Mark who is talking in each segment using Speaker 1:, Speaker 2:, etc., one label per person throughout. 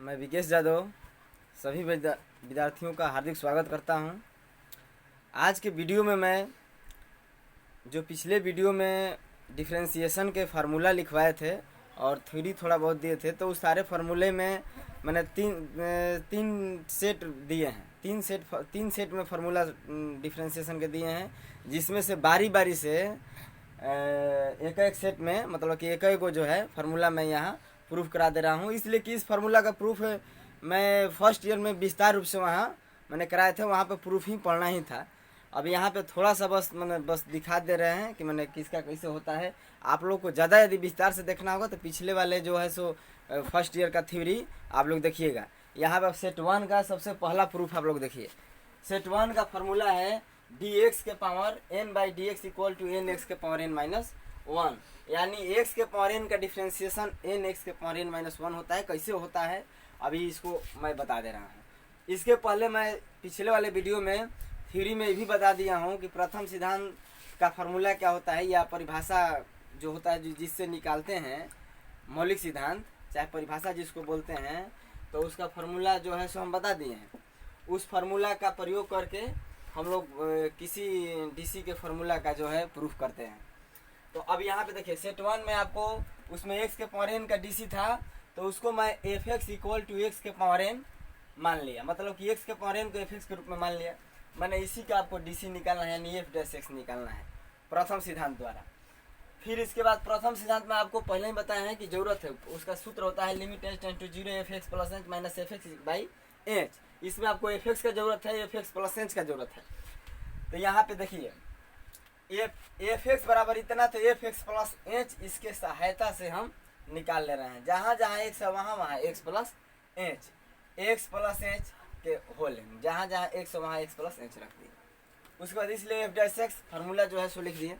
Speaker 1: मैं विकेश यादव सभी विद्यार्थियों का हार्दिक स्वागत करता हूं। आज के वीडियो में मैं जो पिछले वीडियो में डिफरेंशिएशन के फार्मूला लिखवाए थे और थ्योरी थोड़ा बहुत दिए थे, तो उस सारे फार्मूले में मैंने तीन सेट दिए हैं। तीन सेट में फार्मूला डिफरेंशिएशन के दिए हैं, जिसमें से बारी बारी से एक एक सेट में मतलब कि एक एक को जो है फार्मूला मैं यहाँ प्रूफ करा दे रहा हूँ। इसलिए कि इस फार्मूला का प्रूफ मैं फर्स्ट ईयर में विस्तार रूप से वहाँ मैंने कराए थे, वहाँ पे प्रूफ ही पढ़ना ही था। अब यहाँ पे थोड़ा सा बस दिखा दे रहे हैं कि मैंने किसका कैसे होता है। आप लोग को ज़्यादा यदि विस्तार से देखना होगा तो पिछले वाले जो है सो फर्स्ट ईयर का थ्योरी आप लोग देखिएगा। यहाँ पर सेट वन का सबसे पहला प्रूफ आप लोग देखिए। सेट वन का फार्मूला है डी एक्स के power N by D x equal to N x के पावर एन माइनस वन, यानी एक्स के पावर एन का डिफ्रेंसिएशन एन एक्स के पावर एन माइनस वन होता है। कैसे होता है अभी इसको मैं बता दे रहा हूँ। इसके पहले मैं पिछले वाले वीडियो में थ्योरी में भी बता दिया हूँ कि प्रथम सिद्धांत का फार्मूला क्या होता है, या परिभाषा जो होता है जिससे निकालते हैं मौलिक सिद्धांत, चाहे परिभाषा जिसको बोलते हैं, तो उसका फार्मूला जो है सो हम बता दिए हैं। उस फार्मूला का प्रयोग करके हम लोग किसी डीसी के फार्मूला का जो है प्रूफ करते हैं। तो अब यहाँ पे देखिए सेट वन में आपको उसमें एक्स के पावर एन का डीसी था, तो उसको मैं F X equal to X के पावर एन मान लिया, मतलब कि एक्स के पावर एन को एफ एक्स के रूप में मान लिया। मैंने इसी का आपको डीसी निकालना है, यानी एफ डैश एक्स निकालना है प्रथम सिद्धांत द्वारा। फिर इसके बाद प्रथम सिद्धांत में आपको पहले ही बताया है कि जरूरत है, उसका सूत्र होता है limit h tend to zero f x plus h minus f x by h. इसमें आपको एफ एक्स का जरूरत है, एफ एक्स प्लस एच का जरूरत है। तो यहाँ पे देखिए एफ एक्स बराबर इतना, तो एफ एक्स प्लस एच इसके सहायता से हम निकाल ले रहे हैं। जहाँ जहाँ एक्स है वहाँ x plus H, x plus h के होल, जहाँ जहाँ एक्स है वहाँ एक्स प्लस एच रख दिए। उसके बाद इसलिए एफ डैश एक्स फार्मूला जो है सो लिख दिए।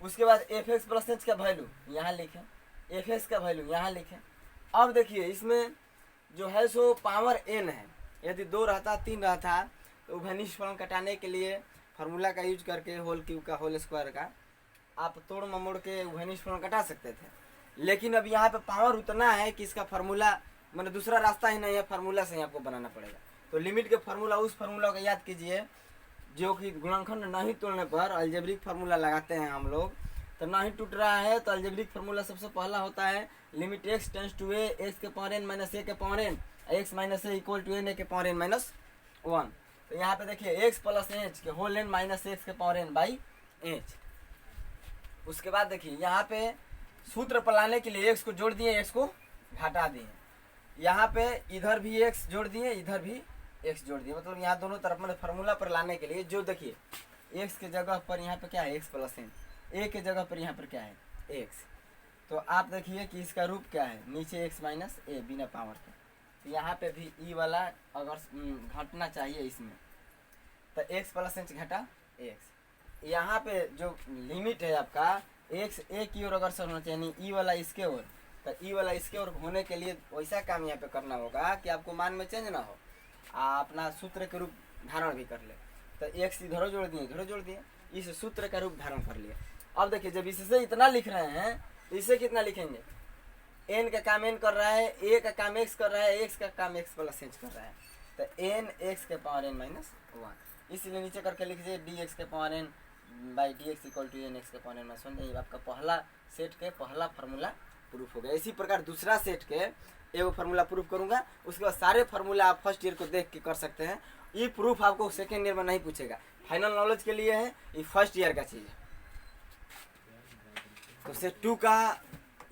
Speaker 1: उसके बाद एफ एक्स प्लस एच का वैल्यू यहाँ लिखें, एफ एक्स का वैल्यू यहाँ लिखें। अब देखिए इसमें जो है सो पावर एन है, यदि 2 रहता 3 रहता तो घनिष्ठ फलन घटाने के लिए फार्मूला का यूज करके होल क्यूब का होल स्क्वायर का आप तोड़ ममोड़ के घनिष्ठ फलन घटा सकते थे। लेकिन अब यहाँ पे पावर उतना है कि इसका फार्मूला मैंने दूसरा रास्ता ही नहीं है, फार्मूला से ही आपको बनाना पड़ेगा। तो लिमिट के फार्मूला उस फार्मूला को याद कीजिए जो कि गुणनखंड नहीं तोड़ने पर अलजेब्रिक फार्मूला लगाते हैं हम लोग, तो नहीं टूट रहा है। तो अलजेब्रिक फार्मूला सबसे पहला होता है limit x tends to a x के पावर एन माइनस ए के power n x minus a equal to n a के पावर एन माइनस वन। तो यहाँ पे देखिए एक्स प्लस एच के होल एन माइनस एक्स के पावर एन बाई एच। उसके बाद देखिए यहाँ पे सूत्र पर लाने के लिए एक्स को जोड़ दिए, एक्स को घटा दिए। यहाँ पे इधर भी एक्स जोड़ दिए, इधर भी एक्स जोड़ दिए, मतलब यहाँ दोनों तरफ मैंने फार्मूला पर लाने के लिए जो देखिए एक्स के जगह पर यहाँ पे क्या है एक्स प्लस एन, ए के जगह पर यहाँ पर क्या है एक्स। तो आप देखिए कि इसका रूप क्या है, नीचे एक्स माइनस ए बिना पावर के। यहाँ पे भी ई वाला अगर घटना चाहिए इसमें, तो एक्स प्लस एच घटा एक्स। यहाँ पे जो लिमिट है आपका एक्स ए की ओर अगर सर होना चाहिए, यानी ई वाला इसके ओर, तो ई वाला इसके ओर होने के लिए वैसा काम यहाँ पे करना होगा कि आपको मान में चेंज ना हो, अपना सूत्र के रूप धारण भी कर ले। तो एक्स इधर जोड़ दिए, इधर जोड़ दिए, इस सूत्र का रूप धारण कर लिया। अब देखिए जब इससे इतना लिख रहे हैं तो इससे कितना लिखेंगे, एन का काम एन कर रहा है, ए का काम एक्स कर रहा है, एक्स का काम एक्स प्लस एच कर रहा है, तो एन एक्स के पावर एन माइनस वन। इसलिए नीचे करके लिखिए डी एक्स के power N by D x equal to N x के पावर एन माइनस वन। ये आपका पहला सेट के पहला फार्मूला प्रूफ हो गया। इसी प्रकार दूसरा सेट के एगो फार्मूला प्रूफ करूंगा, उसके बाद सारे फार्मूला आप फर्स्ट ईयर को देख के कर सकते हैं। ये प्रूफ आपको सेकेंड ईयर में नहीं पूछेगा, फाइनल नॉलेज के लिए है, ये फर्स्ट ईयर का चीज़ है। तो सेट 2 का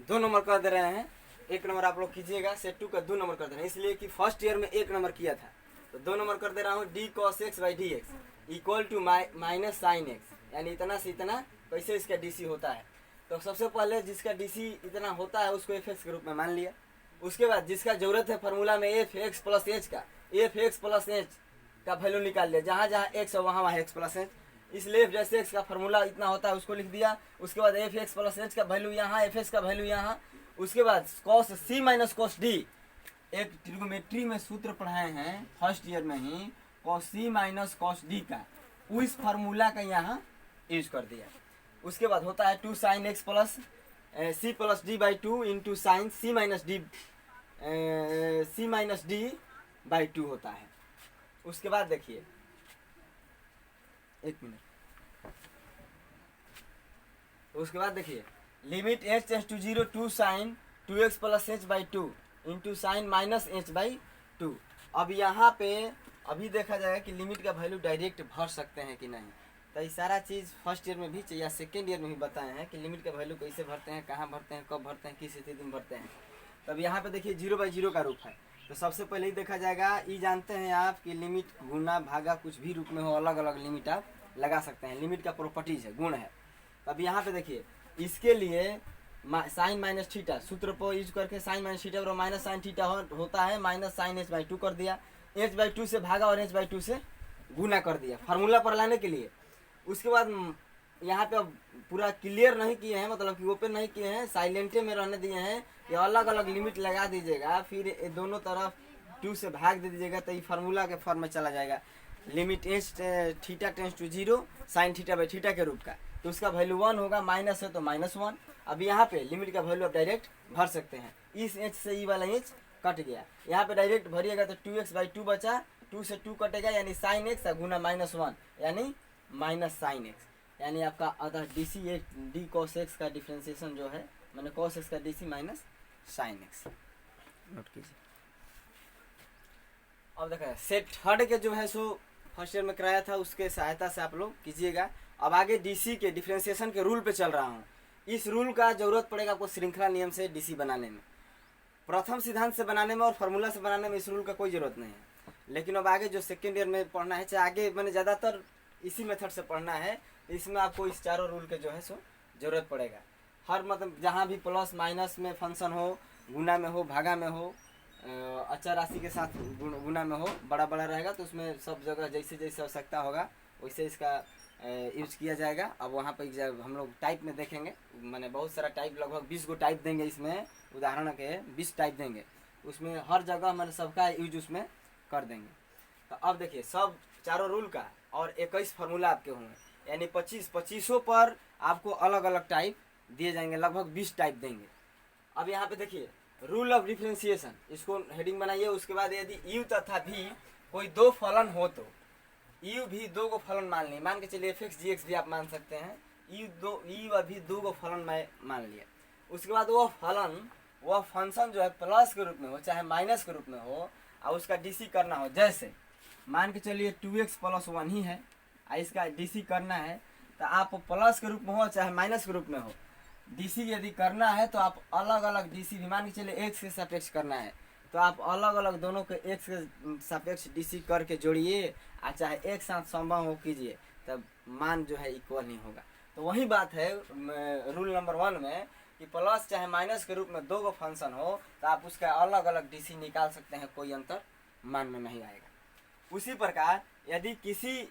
Speaker 1: 2 नंबर कर दे रहे हैं, 1 नंबर आप लोग कीजिएगा। सेट 2 का 2 नंबर कर दे रहे हैं, इसलिए कि फर्स्ट ईयर में 1 नंबर किया था, तो 2 नंबर कर दे रहा हूँ। D cos x by D x equal to minus sine x, यानी इतना से इतना कैसे इसका डीसी होता है। तो सबसे पहले जिसका डीसी इतना होता है उसको एफ एक्स के रूप में मान लिया। उसके बाद जिसका जरूरत है फार्मूला में एफ एक्स प्लस एच का, एफ एक्स प्लस एच का वैल्यू निकाल लिया, जहाँ जहाँ एक्स है वहाँ एक्स प्लस एच। इसलिए एफ जैसे एक्स का फार्मूला इतना होता है उसको लिख दिया। उसके बाद एफ एक्स प्लस एच का वैल्यू यहाँ, एफ एक्स का वैल्यू यहाँ। उसके बाद कॉस सी माइनस कॉस डी, एक ट्रिगोमेट्री में सूत्र पढ़ाए हैं फर्स्ट ईयर में ही, कॉस सी माइनस कॉस डी का, उस फार्मूला का यहाँ यूज कर दिया। उसके बाद होता है 2 sine x plus c plus d by 2 into sine c minus d c minus d by 2 होता है। उसके बाद देखिए, एक मिनट, उसके बाद देखिए limit h tends to 0 two sine 2x plus h by 2 into sine minus h by 2। अब यहाँ पे अभी देखा जाएगा कि लिमिट का वैल्यू डायरेक्ट भर सकते हैं कि नहीं। तो ये सारा चीज़ फर्स्ट ईयर में भी या सेकेंड ईयर में भी बताए हैं कि लिमिट का वैल्यू कैसे भरते हैं, कहाँ भरते हैं, कब भरते हैं, किस स्थिति में भरते हैं। तब यहाँ पे देखिए 0/0 का रूप है। तो सबसे पहले ही देखा जाएगा, ये जानते हैं आप कि लिमिट गुना भागा कुछ भी रूप में हो, अलग अलग लिमिट आप लगा सकते हैं। लिमिट का प्रॉपर्टीज है, गुण है। अब यहाँ पे देखिए इसके लिए साइन माइनस थीटा सूत्र को यूज करके साइन माइनस थीटा और माइनस साइन थीटा होता है माइनस साइन एच बाई 2 कर दिया, एच बाई 2 से भागा और एच बाई 2 से गुना कर दिया फार्मूला पर लाने के लिए। उसके बाद यहाँ पे अब पूरा क्लियर नहीं किए हैं, मतलब कि ओपन नहीं किए हैं, साइलेंटे में रहने दिए हैं कि अलग अलग लिमिट लगा दीजिएगा, फिर दोनों तरफ 2 से भाग दे दीजिएगा तो ये फार्मूला के फॉर्म में चला जाएगा। Limit h theta tends to 0 sine theta by theta के रूप का, तो उसका वैल्यू 1 होगा, माइनस है तो -1। अब यहाँ पे लिमिट का वैल्यू आप डायरेक्ट भर सकते हैं। इस एच से ई वाला एच कट गया, यहाँ पे डायरेक्ट भरिएगा तो 2x बाई 2 बचा, 2 से 2 कटेगा यानी साइन एक्स गुना -1 यानी माइनस साइन एक्स, यानी आपका अतः d c d cos x का डिफ्रेंसिएशन जो है मैंने कॉस एक्स का d c minus sine x note कीजिए। अब देखा सेट थर्ड के जो है सो फर्स्ट ईयर में कराया था, उसके सहायता से आप लोग कीजिएगा। अब आगे डीसी के डिफ्रेंसिएशन के रूल पे चल रहा हूँ। इस रूल का जरूरत पड़ेगा आपको श्रृंखला नियम से डीसी बनाने में, प्रथम सिद्धांत से बनाने में और फार्मूला से बनाने में इस रूल का कोई जरूरत नहीं है। लेकिन अब आगे जो सेकेंड ईयर में पढ़ना है, चाहे आगे मैंने ज़्यादातर इसी मेथड से पढ़ना है, इसमें आपको इस चारों रूल के जो है सो जरूरत पड़ेगा। हर मतलब जहाँ भी प्लस माइनस में फंक्शन हो, गुना में हो, भागा में हो, अचर राशि के साथ गुना में हो, बड़ा बड़ा रहेगा तो उसमें सब जगह जैसे जैसे आवश्यकता होगा वैसे इसका यूज किया जाएगा। अब वहाँ पर जब हम लोग टाइप में देखेंगे, मैंने बहुत सारा टाइप लगभग 20 गो टाइप देंगे इसमें, उदाहरण के 20 टाइप देंगे, उसमें हर जगह मैंने सबका यूज उसमें कर देंगे। तो अब देखिए सब चारों रूल का और 21 फार्मूला आपके होंगे, यानी 25 पर आपको अलग अलग टाइप दिए जाएंगे, लगभग 20 टाइप देंगे। अब यहाँ पे देखिए रूल ऑफ डिफ्रेंसिएशन, इसको हेडिंग बनाइए। उसके बाद यदि यू तथा भी कोई दो फलन हो तो यू भी दो गो फलन मान लिए, मान के चलिए fx gx भी आप मान सकते हैं, यू अभी दो गो फलन मैं मान लिया। उसके बाद वो फलन वह फंक्शन जो है प्लस के रूप में हो चाहे माइनस के रूप में हो और उसका डीसी करना हो, जैसे मान के चलिए 2x + 1 ही है, इसका डीसी करना है तो आप प्लस के रूप में हो चाहे माइनस के रूप में हो, डीसी यदि करना है तो आप अलग अलग डीसी भी, मान के चलिए x के सापेक्ष करना है तो आप अलग अलग दोनों के x के सापेक्ष डीसी करके जोड़िए, और चाहे एक साथ संभव हो कीजिए, तब मान जो है इक्वल नहीं होगा। तो वही बात है रूल नंबर 1 में कि प्लस चाहे माइनस के रूप में दो गो फंक्शन हो तो आप उसका अलग अलग डीसी निकाल सकते हैं, कोई अंतर मान में नहीं आएगा। उसी प्रकार यदि किसी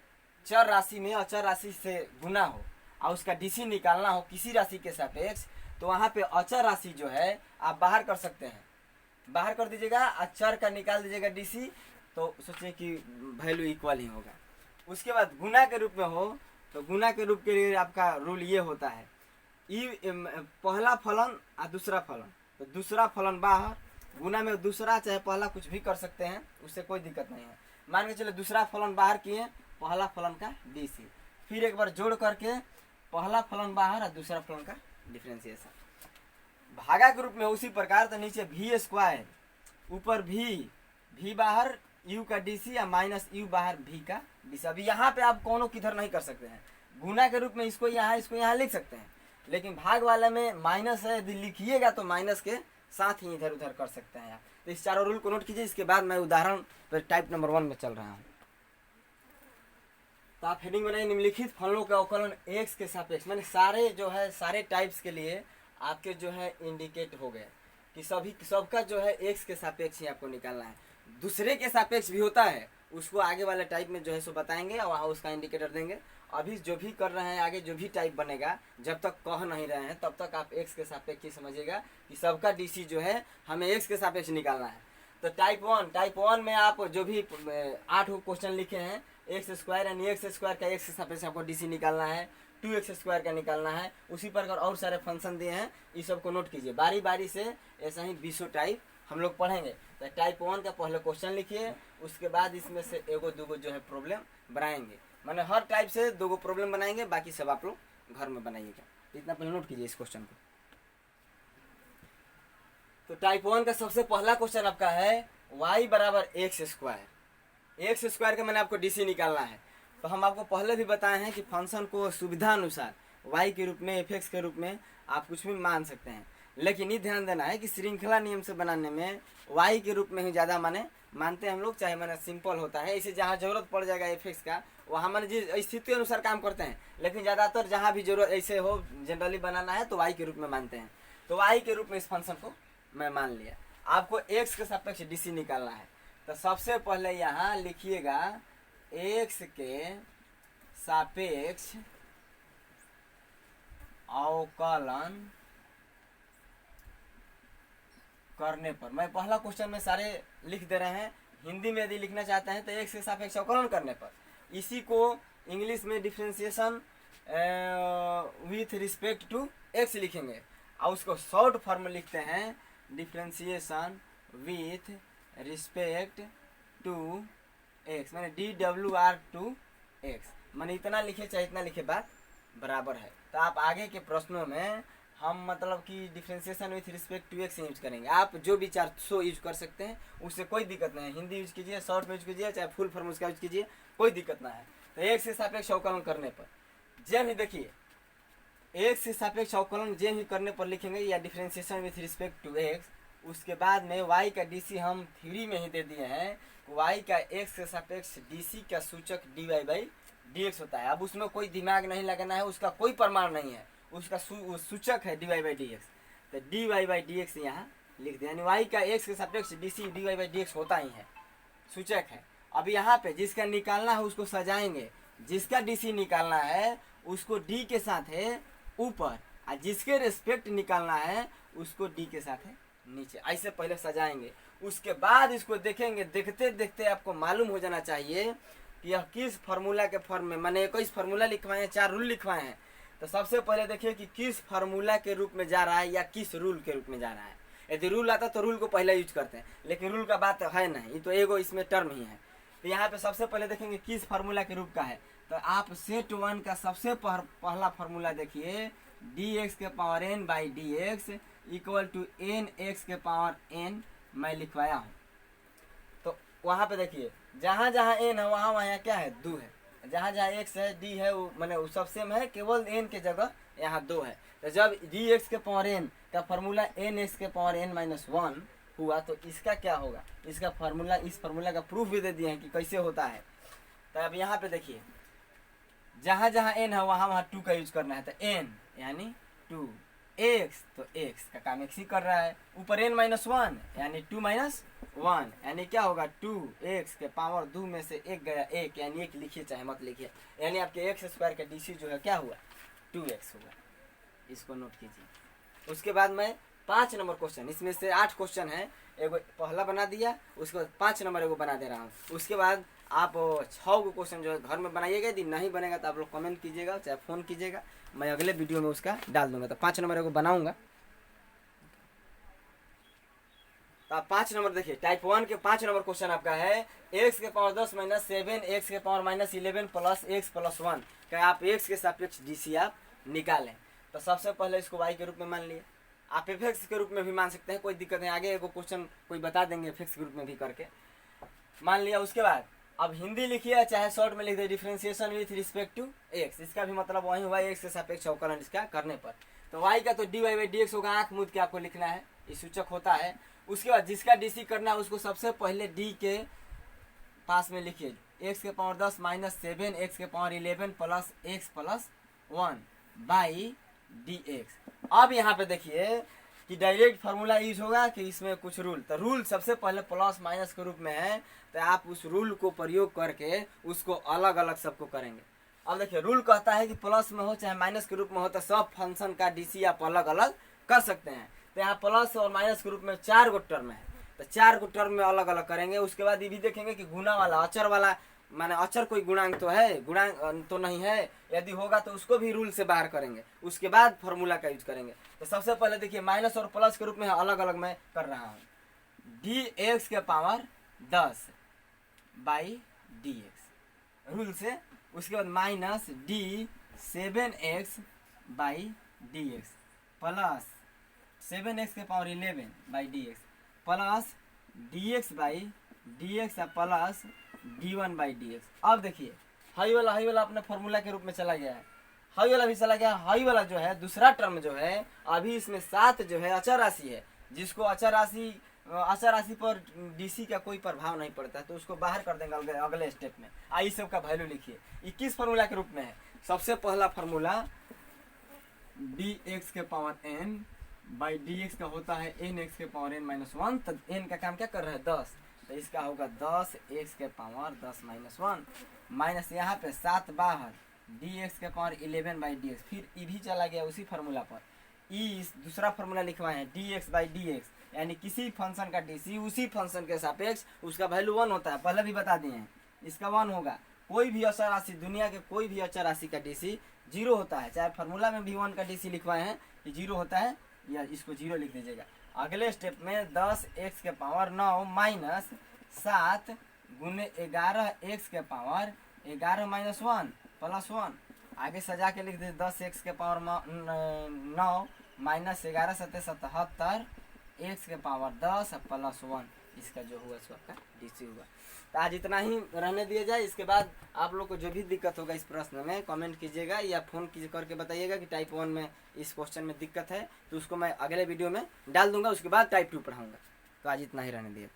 Speaker 1: चर राशि में अचर राशि से गुना हो और उसका डीसी निकालना हो किसी राशि के सापेक्ष, तो वहाँ पे अचर राशि जो है आप बाहर कर सकते हैं, बाहर कर दीजिएगा, अचर का निकाल दीजिएगा डीसी, तो सोचिए कि वैल्यू इक्वल ही होगा। उसके बाद गुना के रूप में हो तो गुना के रूप के लिए आपका रूल ये होता है, पहला फलन और दूसरा फलन, तो दूसरा फलन बाहर, गुना में दूसरा चाहे पहला कुछ भी कर सकते हैं, उससे कोई दिक्कत नहीं है। मान के चलो दूसरा फलन बाहर किए, पहला फलन का डीसी, फिर एक बार जोड़ करके पहला फलन बाहर और दूसरा फलन का डिफ्रेंसिएशन। भागा के रूप में उसी प्रकार, तो नीचे v² ऊपर v बाहर u का डीसी या माइनस u बाहर v का डीसी। अभी यहाँ पे आप कोनो किधर नहीं कर सकते हैं, गुना के रूप में इसको यहाँ लिख सकते हैं, लेकिन भाग वाले में माइनस है, यदि लिखिएगा तो माइनस के साथ ही इधर उधर कर सकते हैं आप। तो इस चारों रूल को नोट कीजिए। इसके बाद मैं उदाहरण पर टाइप नंबर 1 में चल रहा हूँ। तो आप हेडिंग बनाइए, निम्नलिखित फलनों का अवकलन x के सापेक्ष, मैंने सारे जो है सारे टाइप्स के लिए आपके जो है इंडिकेट हो गए कि सबका जो है x के सापेक्ष ही आपको निकालना है। दूसरे के सापेक्ष भी होता है, उसको आगे वाले टाइप में जो है सो बताएंगे और वहाँ उसका इंडिकेटर देंगे। अभी जो भी कर रहे हैं, आगे जो भी टाइप बनेगा, जब तक कह नहीं रहे हैं तब तक आप x के सापेक्ष ही समझिएगा कि सबका डीसी जो है हमें x के सापेक्ष निकालना है। तो टाइप 1 में आप जो भी 8 क्वेश्चन लिखे हैं, x² यानी x² का x के सापेक्ष आपको डीसी निकालना है, 2x² का निकालना है। उसी प्रकार और सारे फंक्शन दिए हैं, इस सब को नोट कीजिए। बारी बारी से ऐसा ही 20 टाइप हम लोग पढ़ेंगे। तो टाइप 1 का पहले क्वेश्चन लिखिए, उसके बाद इसमें से एगो दूगो जो है प्रॉब्लम बनाएंगे, मैंने हर टाइप से 2 प्रॉब्लम बनाएंगे, बाकी सब आप लोग घर में बनाइएगा। इतना पहले नोट कीजिए इस क्वेश्चन को। तो टाइप 1 का सबसे पहला क्वेश्चन आपका है y बराबर एक्स स्क्वायर। एक्स स्क्वायर का मैंने आपको डीसी निकालना है। तो हम आपको पहले भी बताए हैं कि फंक्शन को सुविधा अनुसार y के रूप में, एफ के रूप में आप कुछ भी मान सकते हैं, लेकिन ये ध्यान देना है कि श्रृंखला नियम से बनाने में y के रूप में ही ज़्यादा मानते हैं हम लोग, चाहे मैंने सिंपल होता है। इसे जहाँ जरूरत पड़ जाएगा एफ का, वहाँ मैंने जिस स्थिति अनुसार काम करते हैं, लेकिन ज़्यादातर जहाँ भी जरूरत ऐसे हो जनरली बनाना है तो y के रूप में मानते हैं। तो y के रूप में इस फंक्शन को मैं मान लिया। आपको x के सापेक्ष डीसी निकालना है। तो सबसे पहले यहाँ लिखिएगा x के सापेक्ष अवकलन करने पर, मैं पहला क्वेश्चन में सारे लिख दे रहे हैं, हिंदी में यदि लिखना चाहते हैं तो x के सापेक्ष अवकलन करने पर, इसी को इंग्लिश में differentiation with respect to x लिखेंगे, और उसको शॉर्ट फॉर्म में लिखते हैं differentiation with respect to x, मैंने DWR टू x, मैंने इतना लिखे चाहे इतना लिखे बात बराबर है। तो आप आगे के प्रश्नों में हम मतलब कि differentiation with respect to x use करेंगे। आप जो भी 400 यूज कर सकते हैं, उससे कोई दिक्कत नहीं है। हिंदी यूज कीजिए, शॉर्ट में यूज कीजिए, चाहे फुल फॉर्म उसका यूज कीजिए, कोई दिक्कत ना है। तो x से सापेक्ष अवकलन करने पर जब ही देखिए x से सापेक्ष अवकलन जे ही करने पर लिखेंगे या differentiation with respect to x, उसके बाद में y का डीसी हम थ्योरी में ही दे दिए हैं, y का x के सापेक्ष डीसी का सूचक dy/dx होता है। अब उसमें कोई दिमाग नहीं लगाना है, उसका कोई प्रमाण नहीं है, उसका सूचक है dy/dx। तो dy/dx यहाँ लिख दिया, यानी y का x के सापेक्ष डीसी dy/dx होता ही है, सूचक है। अब यहाँ पे जिसका निकालना है उसको सजाएंगे, जिसका डीसी निकालना है उसको डी के साथ है ऊपर, और जिसके रिस्पेक्ट निकालना है उसको डी के साथ है नीचे, ऐसे पहले सजाएंगे। उसके बाद इसको देखेंगे, देखते देखते आपको मालूम हो जाना चाहिए कि यह किस फार्मूला के फॉर्म में, मैंने 21 फार्मूला लिखवाए हैं, 4 रूल लिखवाए हैं। तो सबसे पहले देखिए कि किस फार्मूला के रूप में जा रहा है या किस रूल के रूप में जा रहा है। यदि रूल आता तो रूल को पहले यूज करते हैं, लेकिन रूल का बात है नहीं, ये तो एगो इसमें टर्म ही है। तो यहाँ पे सबसे पहले देखेंगे किस फार्मूला के रूप का है। तो आप सेट 1 का सबसे पहला फार्मूला देखिए, dx के power n by dx equal to nx के पावर n मैं लिखवाया हूँ। तो वहाँ पे देखिए जहाँ जहाँ n है वहाँ वहाँ क्या है, 2 है, जहाँ जहाँ x है d है वो मैंने वो सब सेम है, केवल n के जगह यहाँ 2 है। तो जब dx के पावर n का फार्मूला nx के पावर n माइनस 1 हुआ तो इसका क्या होगा, इसका फार्मूला, इस फार्मूला का प्रूफ भी दे दिए हैं कि कैसे होता है। तो अब यहाँ पे देखिए जहाँ जहाँ n है वहाँ वहाँ 2 का यूज करना है। तो n यानी 2, x तो x का काम x ही कर रहा है, ऊपर n माइनस 1 यानी 2 माइनस 1 यानी क्या होगा 2x के पावर 2 में से 1 गया 1, यानी 1 लिखिए चाहे मत लिखिए, यानी आपके x स्क्वायर का डीसी जो है क्या हुआ 2x होगा। इसको नोट कीजिए। उसके बाद मैं 5 नंबर क्वेश्चन, इसमें से 8 क्वेश्चन है, एगो पहला बना दिया, उसके बाद 5 नंबर एगो बना दे रहा हूँ। उसके बाद आप 6 गो क्वेश्चन जो है घर में बनाइएगा, यदि नहीं बनेगा तो आप लोग कमेंट कीजिएगा चाहे फ़ोन कीजिएगा, मैं अगले वीडियो में उसका डाल दूंगा। तो 5 नंबर एगो बनाऊंगा। तो आप 5 नंबर देखिए, टाइप 1 के 5 नंबर क्वेश्चन आपका है x के पावर 10 माइनस 7 x के power minus 11 plus x plus 1 का आप x के सापेक्ष डीसी आप निकालें। तो सबसे पहले इसको y के रूप में मान लिए, आप एफ के रूप में भी मान सकते हैं, कोई दिक्कत नहीं, आगे एगो क्वेश्चन कोई बता देंगे एफ के रूप में भी करके मान लिया। उसके बाद अब हिंदी लिखिए चाहे शॉर्ट में लिख दे differentiation with respect to x, इसका भी मतलब वही हुआ x के सापेक्ष अवकलन इसका करने पर। तो y का तो dy/dx होगा, आंख मूंद के आपको लिखना है, ये सूचक होता है। उसके बाद जिसका डीसी करना है उसको सबसे पहले d के पास में लिखिए, x के पावर 10 माइनस 7 x के power 11 plus x plus 1 by dx। अब यहाँ पे देखिए कि डायरेक्ट फार्मूला यूज होगा कि इसमें कुछ रूल, तो रूल सबसे पहले प्लस माइनस के रूप में है, तो आप उस रूल को प्रयोग करके उसको अलग अलग सबको करेंगे। अब देखिए रूल कहता है कि प्लस में हो चाहे माइनस के रूप में हो तो सब फंक्शन का डीसी आप अलग अलग कर सकते हैं। तो यहाँ प्लस और माइनस के रूप में 4 गो टर्म है, तो 4 गो टर्म में अलग अलग करेंगे। उसके बाद ये भी देखेंगे कि गुणा वाला अचर वाला, माने अचर कोई गुणांक तो है, गुणांक तो नहीं है, यदि होगा तो उसको भी रूल से बाहर करेंगे, उसके बाद फार्मूला का यूज करेंगे। तो सबसे पहले देखिए माइनस और प्लस के रूप में अलग अलग मैं कर रहा हूँ। डी एक्स के power 10 by D x rule से। उसके बाद minus D 7x by D x plus 7x के power 11 by D x plus D x by D x plus D one by D x. अब देखिए high वाला अपने formula के रूप में चला गया है, हाई वाला भी चला गया। हाई वाला जो है दूसरा टर्म जो है अभी इसमें 7 जो है अचर राशि है, जिसको अचर राशि पर डीसी का कोई प्रभाव नहीं पड़ता है, तो उसको बाहर कर देंगे अगले स्टेप में। आई सब का वैल्यू लिखिए 21 फार्मूला के रूप में है। सबसे पहला फार्मूला डी एक्स के power N by D x का होता है एन एक्स के पावर एन माइनस 1। तो एन का काम क्या कर रहा है 10, तो इसका होगा 10 एक्स के पावर 10 माइनस 1 माइनस यहाँ पे 7 बाहर डी एक्स के पावर 11 बाई डी एक्स। फिर ई भी चला गया उसी फार्मूला पर, ई दूसरा फार्मूला लिखवाए हैं D x by D x, यानी किसी फंक्शन का डीसी उसी फंक्शन के सापेक्ष उसका वैल्यू 1 होता है, पहले भी बता दिए हैं। इसका 1 होगा। कोई भी अचर राशि, दुनिया के कोई भी अचर राशि का डीसी 0 होता है, चाहे फार्मूला में भी 1 का डीसी लिखवाए हैं कि 0 होता है, या इसको 0 लिख दीजिएगा। अगले स्टेप में 10 एक्स के पावर 9 माइनस 7 गुने 11 एक्स के पावर 11 माइनस 1 प्लस 1। आगे सजा के लिख दीजिए 10 एक्स के पावर 9 माइनस 11 7 77 एक्स के पावर 10 प्लस 1। इसका जो हुआ सो आपका डीसी हुआ। तो आज इतना ही रहने दिया जाए। इसके बाद आप लोग को जो भी दिक्कत होगा इस प्रश्न में कमेंट कीजिएगा या फ़ोन करके बताइएगा कि टाइप 1 में इस क्वेश्चन में दिक्कत है, तो उसको मैं अगले वीडियो में डाल दूंगा। उसके बाद टाइप 2 पढ़ाऊँगा। तो आज इतना ही रहने दिया।